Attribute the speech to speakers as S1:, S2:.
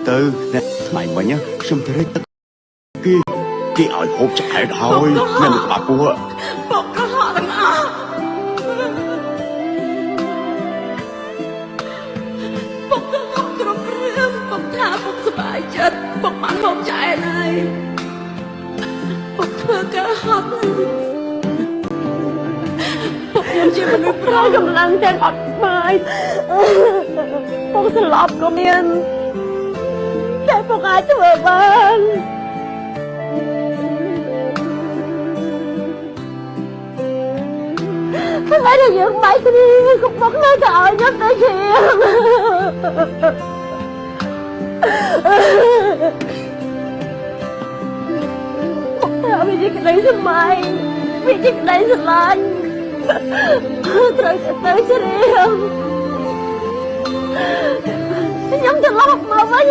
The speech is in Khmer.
S1: từ nè mày mà nhá xong tới đây cái ỏi hộp chạy thôi nè một bà bùa
S2: ពុកកុហកទាំងអស់ពុកកុហកគ្រប់រឿងពុកថាពុកសប្បាយចិត្តពុកបានហូបចែកហើយពុកធ្វើការហត់ពុកខ្ញុំជាមនុស្សប្រកម្លាំងទាំងអត់បាយពុកស្លាប់ក៏មានតែពុកអាចធ្វើបានថ្ងៃដែលយើងបែកគ្នាក៏ពុកនៅតែឲ្យខ្ញុំទៅជាពុកថាវាជាក្តីស្រមៃវាជាក្តីស្រឡាញ់ត្រូវទៅជ្រាបខ្ញុំត្រឡប់មកវិញ